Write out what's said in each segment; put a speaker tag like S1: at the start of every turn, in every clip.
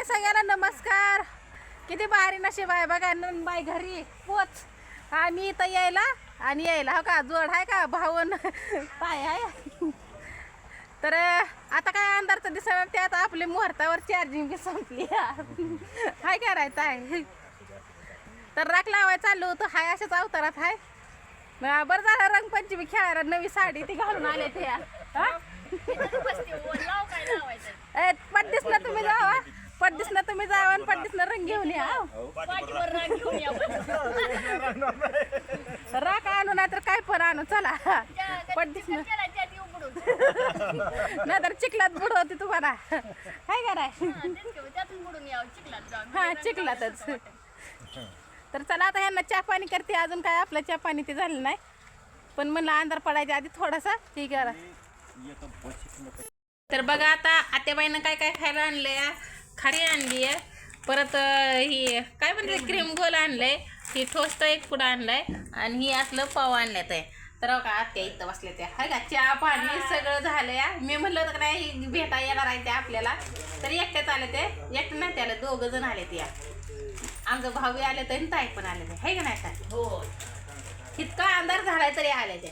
S1: हाय सगळ्यांना नमस्कार. किती भारी नशीब आहे बघा. नंदबाई घरी पोच. आम्ही इथं यायला आणि यायला हो का जोड आहे का भावन पाय आहे. तर आता काय अंधारचं दिसणार ते आता आपली मुहूर्तावर चार्जिंग बी संपली हाय करायचं आहे. तर राख लावाय चाललो होतं हाय अशाच अवतारात हाय. बरं झालं रंगपंचमी खेळायला नवी साडी ती घालून आले ते पड्डीसला तुम्ही जावा पड्डीसला तुम्ही जावा आणि पड्डीसला रंग घेऊन या. राख आणू नाही तर काय पण आणू चला पड्डीसला नाही तर चिखलात बुडवते तुम्हाला काय कराय हा चिखलातच. तर चला आता यांना चहा पाणी करते. अजून काय आपलं चहा पाणी ते झालं नाही पण म्हणलं अंधार पडायच्या आधी थोडासा ठीक आहे. तर बघा आता आत्याबाईनं काय काय खायला आणलंय. खारी आणली आहे परत ही काय म्हणते क्रीम गोल आणलंय. ही टोस्ट एक पुढं आणलाय आणि ही असलं पाव आणल्यात आहे. तर बघा आत्या इथं बसले त्या हाय का चहा पाणी सगळं झालं या. मी म्हणलं होतं का नाही भेटा येणार आहे ते आपल्याला तर एकट्याच आले ते एकटं नाही त्याला दोघं जण आले ते. आमचं भाऊ आले तर ताई पण आले ते आहे का नाही काय. हो इतका अंधार झालाय तरी आले ते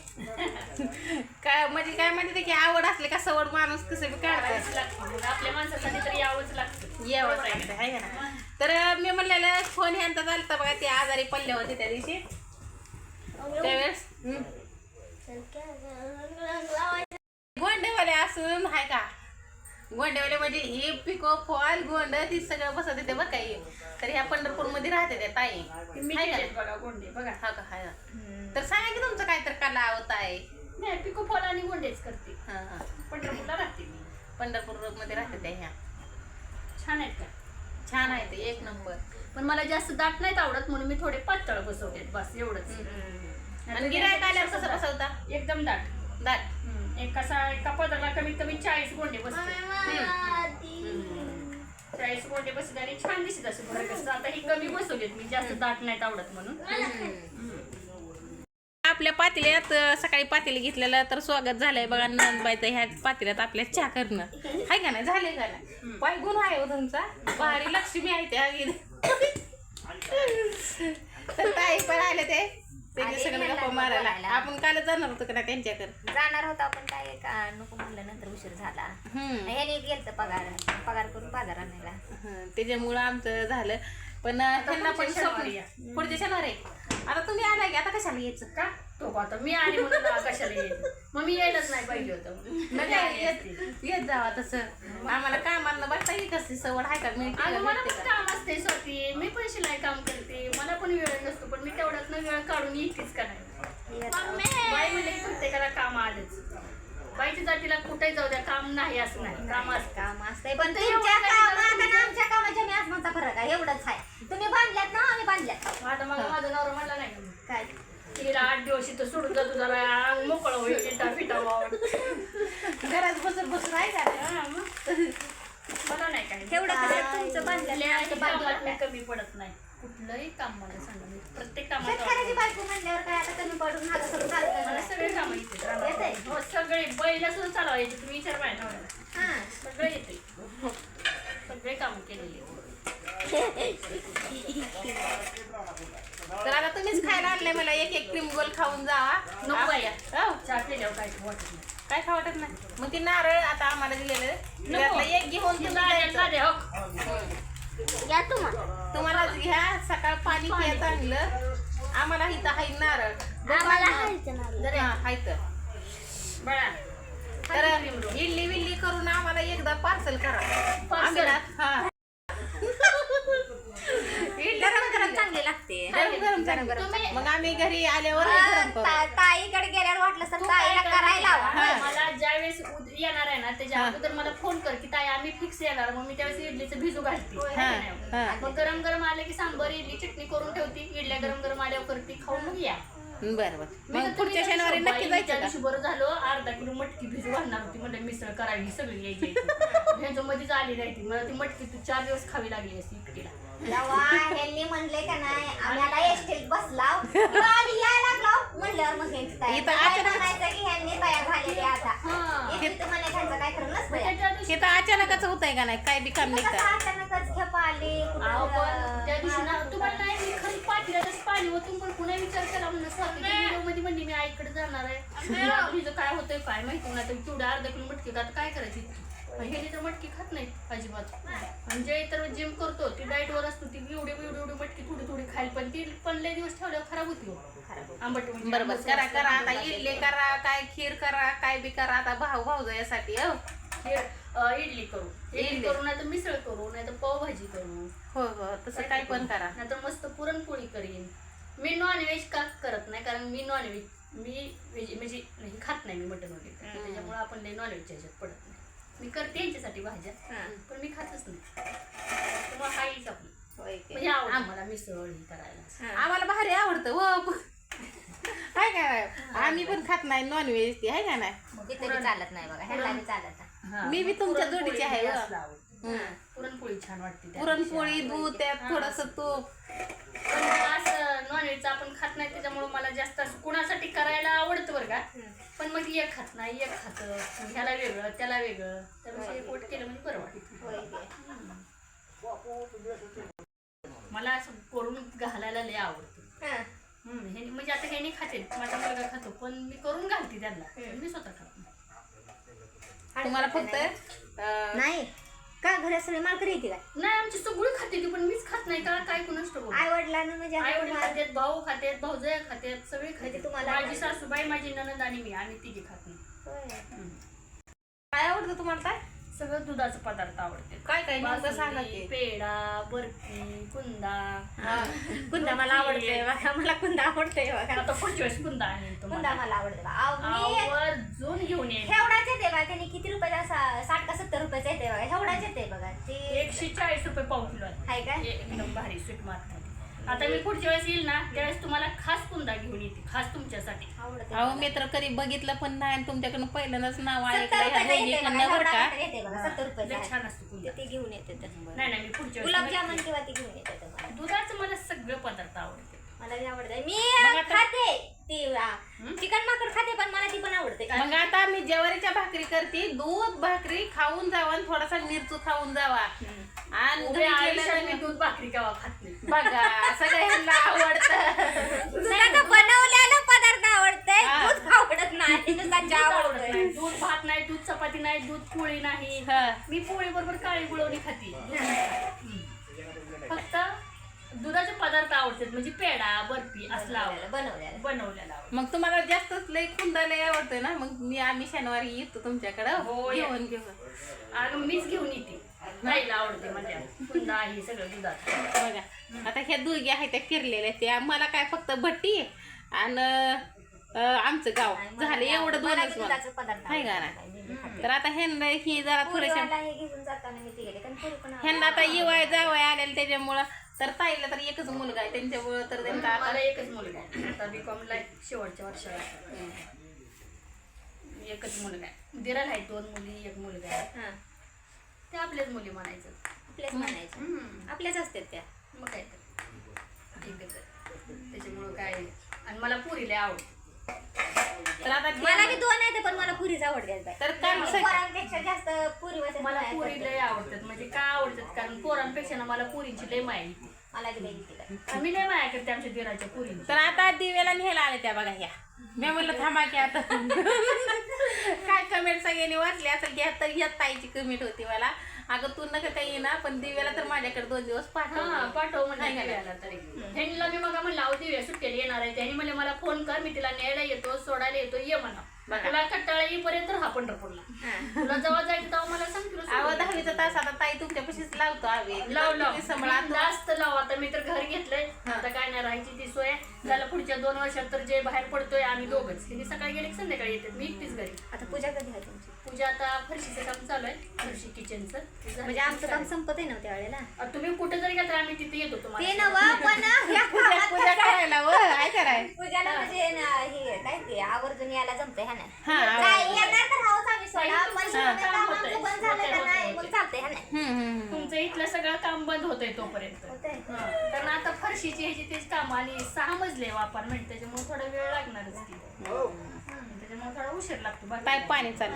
S1: काय म्हणजे काय म्हणते की आवड असले का सवड माणूस कसं बी काढतात
S2: आपल्या माणसासाठी तरी यावंच लागतं
S1: आहे का ना. तर मी म्हणलेलं फोन ह्यांचा चालतं बघा ते आजारी पडले होते त्या दिवशी त्यावेळेस गोंडेवाले असून हाय का गोंडेवाले म्हणजे हे पिको फॉल गोंड ती सगळं बसत येते बघ काही. तर ह्या पंढरपूरमध्ये राहते त्या ताई
S2: बघा गोंडे बघा
S1: हा का हाय. तर सांगा की तुमचं काय तर कला आवत आहे.
S2: नाही पिको फॉल आणि गोंडेच करते.
S1: हा हा
S2: पंढरपूरला राहते मी.
S1: पंढरपूरमध्ये राहते त्या ह्या
S2: छान आहेत का.
S1: छान आहे ते एक नंबर.
S2: पण मला जास्त दाट नाहीत आवडत म्हणून मी थोडे पातळ बसवलेत बस एवढंच.
S1: आणि गिरायक आल्यावर कसं बसवता
S2: एकदम दाट
S1: दाट
S2: एका पदरला कमीत कमी 40 गोंडे बसते. 40 गोंडे बसते आणि छान दिसत असे बरं. आता ही कमी बसवलेत मी जास्त दाट नाहीत आवडत म्हणून.
S1: आपल्या पातेल्यात सकाळी पातेले घेतलेलं तर स्वागत झालंय बघा नंदबाईचं ह्या पातेल्यात आपल्या चहा करणं आहे का नाही झाले का नाही. पाय गुण आहे हो तुमचा भारी लक्ष्मी आहे त्या तर ताई पण आले ते त्यांच्या सगळं गप्पा मारायला. आपण काल जाणार होतो का त्यांच्याकडे
S3: जाणार होतो आपण काय का नको म्हणलं नंतर उशीर झाला. ह्याने गेलत पगार करून बाजार आणायला
S1: त्याच्यामुळं आमचं झालं. पण त्यांना पण पुढच्या शनिवार आहे. आता तुम्ही आलाय की आता कशाला यायचं
S2: का तो आता मी आली म्हणून कशाला यायचं मग मी यायलाच नाही पाहिजे होतं.
S1: येत जावा तसं आम्हाला कामाला बघता येईल कसली सवड आहे का. मी
S2: मला पण काम असते स्वतः मी पण शिलाई काम करते मला पण वेळ नसतो पण मी तेवढ्यात वेळ काढून येतेच का नाही. बाई म्हणजे प्रत्येकाला काम आलंच. बाईच्या जातीला कुठेही जाऊ द्या काम नाही असं नाही काम
S3: असतंय. पण तुमच्या कामात आणि आमच्या कामाच्या मी आसमानचा फरक आहे एवढंच आहे. तुम्ही बांधल्यात ना आम्ही बांधल्यात.
S2: आता मग माझा नवरा म्हणला नाही
S3: काय
S2: तिला 8 दिवस इथं सोडून जातो जरा अंग मोकळं होईल फिटा
S1: घरात बसून आहे का
S2: मला नाही काय
S3: तेवढं तुमचं बांधलेलं
S2: कमी पडत नाही कुठलंही काम मला सांगा मी प्रत्येक
S3: शेतकऱ्याची बायको म्हणल्यावर काय आता कमी पडून
S2: मला सगळे काम येते हो सगळे बैला सुद्धा चालवायचे तुम्ही विचार पाहिजे सगळे येते सगळे काम केलेले.
S1: तर आता तुम्हीच खायला आणलंय मला एक क्रीम गोल खाऊन जावा.
S2: नको बाया चहा पिल्यावर काय वाटत नाही
S1: काय खा वाटत नाही. मग ती नारळ आता आम्हाला दिलेलं एक घेऊन
S3: या
S1: तुम्हाला घ्या. सकाळ पाणी पिया चांगलं. आम्हाला इथं हाय नारळ हाय
S2: बळा
S1: तर इडली विल्ली करून आम्हाला एकदा पार्सल करा.
S3: चांगले लागते
S1: मग आम्ही घरी आल्यावर
S3: ताईकडे गेल्यावर वाटलं सर ताईला करायला
S2: मला ज्यावेळेस येणार आहे ना त्याच्या अगोदर मला फोन कर की ताई आम्ही फिक्स येणार. मग मी त्यावेळेस इडलीचं भिजू घालते. मग गरम गरम आले की सांबर इडली चटणी करून ठेवती. इडल्या गरम गरम आल्यावर करते खाऊन मग या
S1: बरं बरं
S2: मी
S1: मग
S2: तर
S1: पुढच्या
S2: त्या
S1: शनिवारी
S2: दिवशी
S1: नक्की
S2: बाई, त्या
S1: जायचं
S2: दिवशी बरं झालं, अर्धा किलो मटकी भिजू घालणार होती म्हणलं मिसळ करावी ही सगळी यायची ह्यांच्या मध्येच आली नाही ती मला ती मटकी तू 4 दिवस खावी लागली असती इतकीला.
S3: जेव्हा ह्यांनी म्हणले का नाही आम्ही आता एसटीत बसलाव आणि यायला लागलो म्हणल्यावर मग ह्यांची तयारी.
S1: इथं
S3: काय
S1: अचानक-
S3: म्हणायचं की ह्यांनी तयार झालेली आता
S2: हा.
S3: इथं म्हणे ह्यांचं काय खरं नसतं
S2: मग त्या दिवशी
S1: हे तर अचानकच होतंय का नाही काय बी काम
S3: कसं
S1: निघतं
S3: अचानकच खेप आली
S2: अहो, पण त्या दिवशी ना तुम्हाला नाही मी खरी पाठीलाच पाणी होतं पण पुन्हा विचार केला म्हणून स्वाती मध्ये म्हणली मी आईकडे जाणार आहे तुझं काय होतंय काय माहिती ना तर तेवढं अर्धा किलो मटकी आता काय करायची हे तर मटकी खात नाही अजिबात म्हणजे तर जिम करतो ती डाएटवर असतो ती एवढी मटकी थोडी थोडी खाईल पण ती पण लय दिवस ठेवल्यावर खराब होती हो. आंबट म्हणजे
S1: बरोबर
S2: आंबट
S1: करा
S2: असतं,
S1: करा
S2: आंबट
S1: आता
S2: असतं.
S1: इडली करा काय खीर करा काय बी करा आता भाऊ यासाठी हो
S2: इडली करू इडली करू नाही तर मिसळ करू नाही तर पावभाजी करू
S1: हो हो तसं काय पण करा
S2: नाही तर मस्त पुरणपोळी करीन. मी नॉनव्हेज का करत नाही कारण मी नॉनव्हेज म्हणजे नाही खात नाही मी मटन वगैरे त्याच्यामुळे आपण लय नॉनव्हेजच्या ह्याच्यात पडत नाही. मी करते यांच्यासाठी भाज्या पण मी खातच नाही त्यामुळे हाईच आपली म्हणजे आवडतं मला मिसळ ही करायला.
S1: आम्हाला भारी आवडतं हो काय काय आम्ही पण खात नाही नॉनव्हेज ती आहे का नाही
S3: तिथे बी चालत नाही बघा ह्याला बी चालत नाही.
S2: हा,
S1: मी बी तुमच्या
S2: पुरणपोळी
S1: जोडीची आहे, हो.
S2: जास्त आवडते. पुरणपोळी छान वाटते त्या
S1: पुरणपोळी
S2: दिवशी.
S1: दूध त्यात
S2: हा.
S1: थोडस तूप
S2: पण मला असं नॉनव्हेजचं आपण खात नाही त्याच्यामुळे मला जास्त असं कुणासाठी करायला आवडतं बरं का पण मग एक खात नाही एक खातं ह्याला वेगळं त्याला वेगळं त्यापेक्षा एक वट केलं म्हणजे बरं वाटतं.
S3: होय की.
S2: मला असं करून घालायला लय आवडतं.
S3: हं.
S2: हे म्हणजे आता हे नाही खाते माझा मुलगा खातो पण मी करून घालते त्यांना मी स्वतः खात नाही.
S1: तुम्हाला फक्त अं,
S3: नाही का घरात सगळे मालकरी येते काय
S2: नाही आमची सगळी खाते ती पण मीच खात नाही का काय कुणाच
S3: आई वडिलांना म्हणजे
S2: आई
S3: आता
S2: वडील
S3: तुम्हाला-
S2: खातात भाऊ खातात भाऊजया खातात सगळे खाते
S3: म्हणजे तुम्हाला
S2: माझी सासूबाई माझी ननंद आणि मी आम्ही तिघी खात नाही.
S3: होय.
S1: काय आवडतं तुम्हाला काय
S2: सगळं दुधाचे पदार्थ आवडते
S1: काय काय नेमकं सांगा
S2: बासुंदी,
S1: की
S2: पेढा बर्फी कुंदा
S3: कुंदा मला आवडते बघा मला कुंदा आवडते बघा
S2: आता पुढच्या वेळेस कुंदा आहे
S3: कुंदा मला आवडते बघा मी
S2: आवर्जून घेऊन येईल
S3: एवढाच येते बघा त्याने किती रुपयाचा 60 का 70 रुपयाचा येते बघा एवढाच येते बघा ते
S2: 140 रुपये पाव किलो आहे
S3: आहे काय
S2: एकदम भारी स्वीट मार्केट. आता मी पुढच्या वेळेस येईल ना त्यावेळेस तुम्हाला खास कुंदा घेऊन येते खास तुमच्यासाठी.
S3: आवडते
S1: अहो मी तर कधी बघितलं पण नाही आणि तुमच्याकडून पहिल्यांदाच नाव
S3: 70
S1: ऐकलं ह्या
S3: रुपयाचा येते
S1: दोघीकडनं
S3: बघा
S1: बरं का
S3: एवढा येते बघा 70
S2: लय
S3: रुपयाचा
S2: छान असतो कुंदा.
S3: ते घेऊन येते ते.
S2: नाही मी पुढच्या वेळेस
S3: गुलाबजामुन
S2: नक्की.
S3: किंवा ती घेऊन येते तुम्हाला
S2: दुधाचं मला सगळं पदार्थ आवडते.
S3: मला बी आवडते मी
S1: मग आता-
S3: खाते ती चिकन भाकर खाते पण मला ती पण आवडते
S1: मग आता मी ज्वारीच्या भाकरी करते दूध भाकरी खाऊन जावा आणि थोडासा मिरचू खाऊन जावा आणि
S2: उभ्या
S1: घरी
S2: आयुष्यात मी
S1: गेल्यानंतर
S2: दूध भाकरी केव्हा खात नाही.
S1: बघा सगळ्यांना आवडतं
S3: तुला तर बनवलेला पदार्थ आवडते
S1: हा.
S3: दूध आवडत नाही नुसता
S2: दूध
S3: चहा
S2: आवडत
S3: आवडतोय
S2: नाही. दूध भात नाही दूध चपाती नाही दूध पोळी नाही
S1: हा.
S2: मी पोळी बरोबर काळी गुळवणी खाते दूध नाही खात. फक्त दुधाचे पदार्थ आवडतात म्हणजे पेढा बर्फी असला आवडतं
S3: बनवलेला
S2: बनवलेला आवडतं.
S1: मग तुम्हाला जास्तच लय खुंदा लय आवडतोय ना मग आम्ही शनिवारी येतो तुमच्याकडं
S2: हो, या.
S1: घेऊन
S2: आणि मीच घेऊन येते खायला आवडते म्हणजे कुंदा हे सगळं दुधात.
S1: बघा आता ह्या दुर्गी आहेत त्या फिरलेल्या त्या मला काय फक्त भट्टी आणि आमचं गाव झालं एवढं दोनच मला
S3: दुधाचा पदार्थ
S1: आहे का
S3: आवडतो.
S1: तर आता ह्यांना ही जरा थोडेसे
S3: पुरीवाला हे घेऊन जाताना मी ती गेले कारण पुरी पण
S1: ह्यांना आता येवाय जावाय आलेलं त्याच्यामुळं तर ताईला तर एकच मुलगा आहे त्यांच्यामुळं तर त्यांचा आता
S2: मला एकच मुलगा आहे आता बीकॉमला शेवटच्या वर्षाला आहे. एकच मुलगा आहे दिराला आहे 2 मुली 1 मुलगा आहे
S3: हा
S2: ते आपल्याच मुली म्हणायचं.
S3: आपल्याच म्हणायचं आपल्याच असतात त्या
S2: मग काय तर एकच आहे. त्याच्यामुळं काय आणि मला पुरी लय आवडते.
S1: तर आता
S3: मला बी 2 आहेत पण मला पुरीच आवडतात
S1: तर काय
S3: पोरांपेक्षा जास्त पुरी
S2: मला पुरी लय आवडतात म्हणजे का आवडतात कारण पोरांपेक्षा ना मला पुरींची लय माया येते.
S3: मला बी लई येते काय.
S2: आम्ही लय माया करते आमच्या दिराच्या पुरींची.
S1: तर आता दिव्याला न्यायला आले त्या बघा ह्या मी म्हणलं थांबा की आता काय कमेंट सगळ्यांनी वाचली असेल घ्या तर ह्या ताईची कमेंट होती मला अगं तू नका काही ना पण दिव्याला तर माझ्याकडे 2 दिवस पाठव
S2: हा पाठव म्हणजे
S1: नाही का?
S2: दिव्याला तरी ह्यांनीला मी मग म्हणलं अहो दिव्या सुट्टीला येणार आहे त्यांनी म्हणले मला फोन कर मी तिला न्यायला येतो सोडायला येतो ये म्हणा
S1: बघा.
S2: तुला कट्टाळा येईपर्यंत हा पंढरपूरला तुला जेव्हा जायचं तेव्हा मला सांग तुला
S1: अहो
S2: सोडून
S1: 10वीचा तास आता ताई तुमच्यापाशीच लावतो आम्ही
S2: लाव लाव
S1: तुम्ही सांभाळा तो.
S2: जास्त लाव आता मी तर घर घेतलंय आता काय नाही राहायची ती सोय झालं पुढच्या 2 वर्षात तर जे बाहेर पडतोय आम्ही दोघंच त्यांनी सकाळी गेले की संध्याकाळी येतात मी एकटीच घरी.
S3: आता पूजा कधी आहे तुमची
S2: पूजा आता फरशीचं काम चालू आहे, फरशी किचनचं.
S3: म्हणजे आमचं काम संपत आहे ना त्या वेळेला.
S2: तुम्ही कुठे जरी गेला तर आम्ही तिथे येतो
S3: ते
S2: तुम्हाला.
S3: नवं पण ह्या
S1: पूजा
S3: कामात
S1: पूजा करायला काय कराय
S3: पूजाला म्हणजे ना हे काय ते आवर्जून यायला जमतंय हा ना.
S1: हा
S3: नाही, येणार तर राहूच आम्ही सोडा, पण
S2: हा.
S3: ते काम आमचं बंद झालं का नाही मग चालतंय हा ना.
S2: तुमचं इथलं सगळं काम बंद होतंय तोपर्यंत.
S3: होतंय.
S2: कारण आता फरशीची ह्याची तेच काम आणि 6 मजले अपार्टमेंट, त्याच्यामुळे थोडा वेळ लागणारच की. त्याच्यामुळे थोडा उशीर लागतो. बाकी
S1: पाईप पाणी चालू